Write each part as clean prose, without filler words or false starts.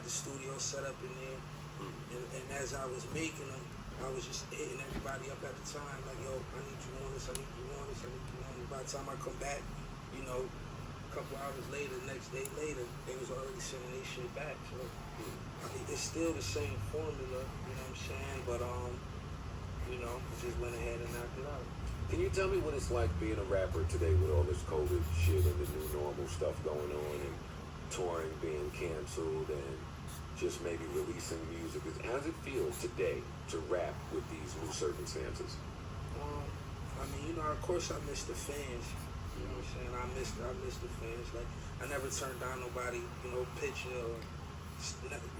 had the studio set up in there, and as I was making them, I was just hitting everybody up at the time, like, yo, I need you on this, I need you on this, I need you on this. By the time I come back, you know, a couple hours later, next day later, they was already sending their shit back. So I mean, it's still the same formula, you know what I'm saying? But you know, just went ahead and knocked it out. Can you tell me what it's like being a rapper today with all this COVID shit and the new normal stuff going on and touring being canceled and just maybe releasing music? How does it feel today to rap with these new circumstances? I mean, you know, of course I miss the fans. You know what I'm saying? I miss the fans. Like, I never turned down nobody, you know, picture or,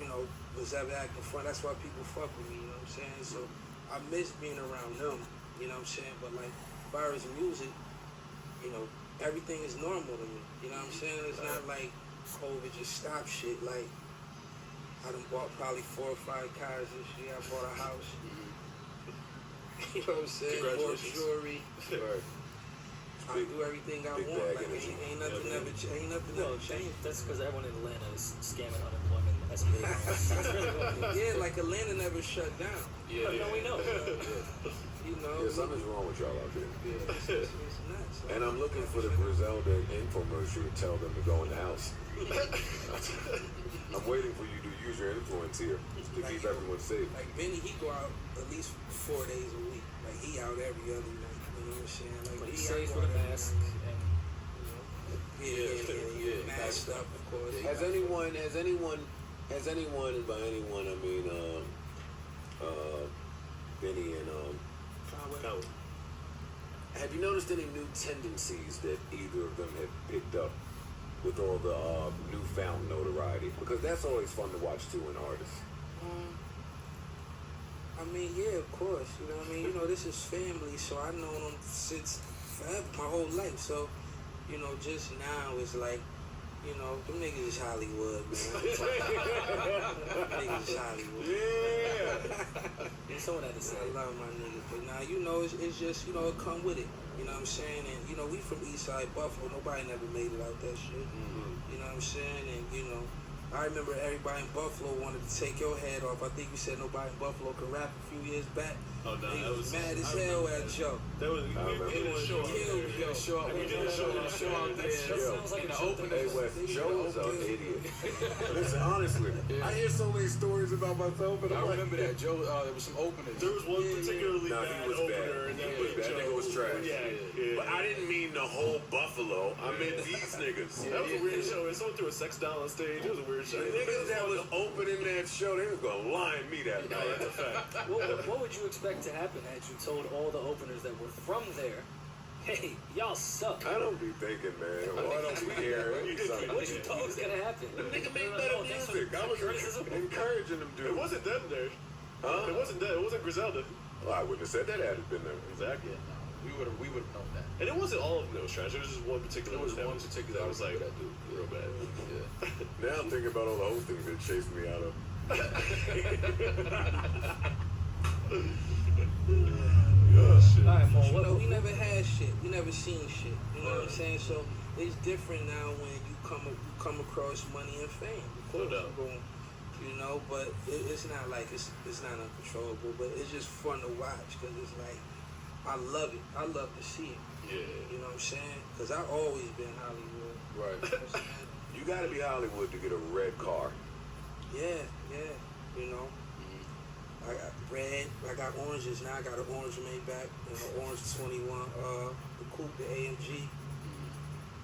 you know, was ever acting front. That's why people fuck with me, you know what I'm saying? So I miss being around them. You know what I'm saying? But like, as far as music, you know, everything is normal to me. You know what I'm saying? It's not like COVID just stopped shit. Like, I done bought probably 4 or 5 cars this year. I bought a house. You know what I'm saying? More jewelry. I do everything I want. Like, ain't nothing ever changed. That's because everyone in Atlanta is scamming unemployment as a big. That's really what it is. Yeah, like Atlanta never shut down. Yeah, no, we know. You know, yeah, something's wrong with y'all out there. Yeah, it's nuts. And I'm looking for the Griselda infomercial to tell them to go in the house. I'm waiting for you to use your influence here to keep everyone safe. Like Benny, he go out at least 4 days a week. Like he out every other night. You know what I'm saying? Like, but he safe with a mask. Yeah. Masked up, of course. Has anyone, and by anyone I mean Benny and Conway. have you noticed any new tendencies that either of them have picked up with all the newfound notoriety? Because that's always fun to watch too in artists. I mean, yeah, of course. You know what I mean? You know, this is family, so I've known them since forever, my whole life. So, you know, just now it's like, you know, them niggas is Hollywood, man. Niggas is Hollywood. Yeah. Some of that is I love my niggas, but now, you know, it's just, you know, it come with it. You know what I'm saying? And, you know, we from Eastside Buffalo. Nobody never made it out that shit. You know what I'm saying? And, you know, I remember everybody in Buffalo wanted to take your head off. I think you said nobody in Buffalo could rap a few years back. Oh, no, he that was was mad as hell at Joe. That was we didn't show up. We didn't show out there. Sounds like in the open. Hey, Wes, Joe's an idiot. Listen, honestly, I hear so many stories about myself, but I remember that Joe. There was some openers. There was one particularly nah, bad he was opener, bad. and then He was bad. That nigga was trash. Yeah. But I didn't mean the whole Buffalo. I meant these niggas. That was a weird show. And someone threw a sex doll on stage. It was a weird show. The niggas that was opening that show, they was gonna line me that night. That's a fact. What would you expect to happen had you told all the openers that were from there, hey, y'all suck? I don't be thinking, man. Why don't we hear something? What you thought was gonna happen? The nigga made better music. I was encouraging them dudes. It wasn't them there. Huh? It wasn't them. It wasn't Griselda. Well, I wouldn't have said that had it been there. Exactly. Yeah, no, we would have known that. And it wasn't all of them that was trash. It was just one particular There was that one particular that was like that dude. real bad. Yeah. Now I'm thinking about all the hostings that chased me out of. Alright, Mo, You know, we never had shit. We never seen shit. You know what I'm saying? So it's different now when you come across money and fame. No doubt. You know, but it's not like it's not uncontrollable. But it's just fun to watch because it's like I love it. I love to see it. Yeah. You know what I'm saying? Because I've always been Hollywood. Right. You know what I'm saying? You gotta be Hollywood to get a red car. Yeah. You know. I got red. I got oranges now. I got an orange Maybach and an orange 21. The coupe, the AMG.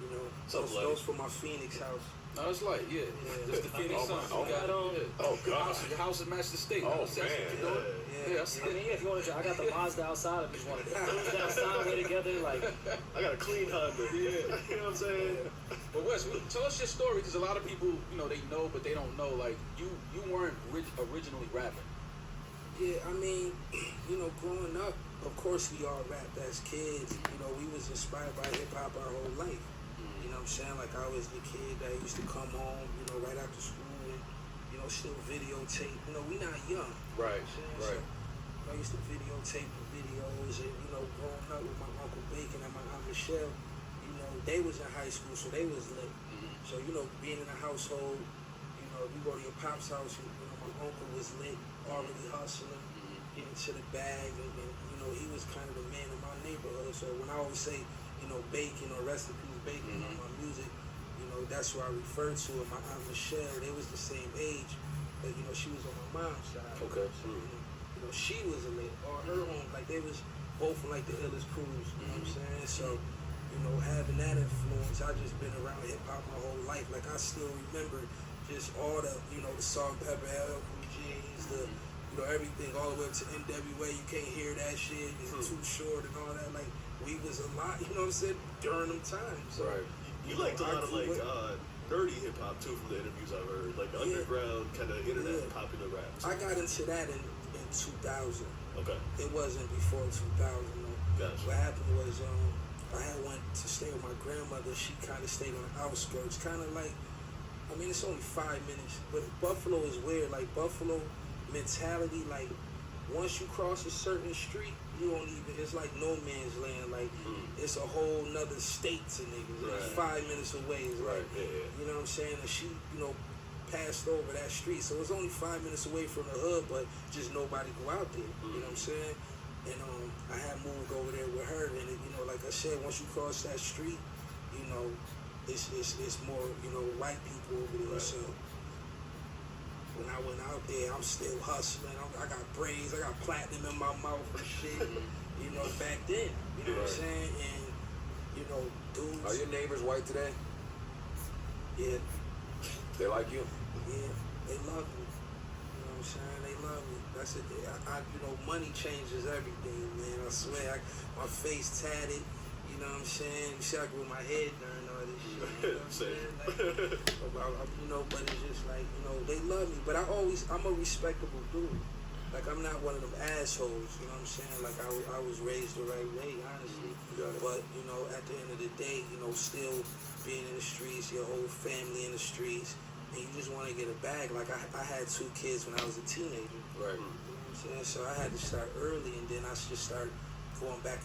You know, those for my Phoenix house. No, it's like, yeah. Just the Phoenix Sun. Oh, You got oh, God. Your house is matched the state. Oh, That's what man. you doing? Yeah. I see I mean, yeah, if you want to, I got the Mazda outside. I just wanted to cruise down Steinway together, like. I got a clean Honda. Yeah. You know what I'm saying? But Wes, tell us your story, because a lot of people, you know, they know, but they don't know. Like, you weren't originally rapping. Yeah, I mean, you know, growing up, of course we all rapped as kids. You know, we was inspired by hip-hop our whole life. You know what I'm saying? Like, I was the kid that used to come home, you know, right after school and, you know, still videotape. You know, we not young. Right, You know right. So I used to videotape the videos and, you know, growing up with my Uncle Bacon and my Aunt Michelle, you know, they was in high school, so they was lit. So, you know, being in a household, you know, if you go to your pop's house, my uncle was lit, already hustling, getting to the bag, and he was kind of the man in my neighborhood. So when I always say, Bacon or Rest in Peace Bacon on my music, that's who I refer to. And my Aunt Michelle, they was the same age, but she was on my mom's side. Okay. So, she was a lit, or her own, like they was both from like the illest crews. You know what I'm saying? So, having that influence, I just been around hip hop my whole life. Like I still remember just all the, the Salt and Pepper, LL Cool J's, the, everything all the way up to NWA. You can't hear that shit. It's Too Short and all that. Like we was a lot. You know what I'm saying? During them times. So, right. You liked a lot of nerdy hip hop too from the interviews I've heard, like the underground kind of internet popular rap. I got into that in 2000. Okay. It wasn't before 2000 though. Gotcha. What happened was I had went to stay with my grandmother. She kind of stayed on the outskirts, kind of like, it's only 5 minutes, but Buffalo is weird. Like Buffalo mentality, like once you cross a certain street, you don't even. It's like no man's land. Like it's a whole nother state to niggas. Right. It's 5 minutes away. It's right. Like, you know what I'm saying? And she, passed over that street, so it's only 5 minutes away from the hood, but just nobody go out there. You know what I'm saying? And I had moved over there with her, and like I said, once you cross that street, it's more white people over there. Right. So when I went out there, I'm still hustling. I got braids, I got platinum in my mouth and shit. Back then, you know what I'm saying? And dudes. Are your neighbors white today? Yeah. They like you? Yeah, they love me. You know what I'm saying? They love me. That's it. Money changes everything, man. I swear. My face tatted. You know what I'm saying? You see, I grew my head during all this shit. You know what I'm saying? Like, but it's just like, they love me. But I'm a respectable dude. Like, I'm not one of them assholes. You know what I'm saying? Like, I was raised the right way, honestly. But, at the end of the day, still being in the streets, your whole family in the streets, and you just want to get a bag. Like, I had 2 kids when I was a teenager. Right. You know what I'm saying? So I had to start early, and then I just started going back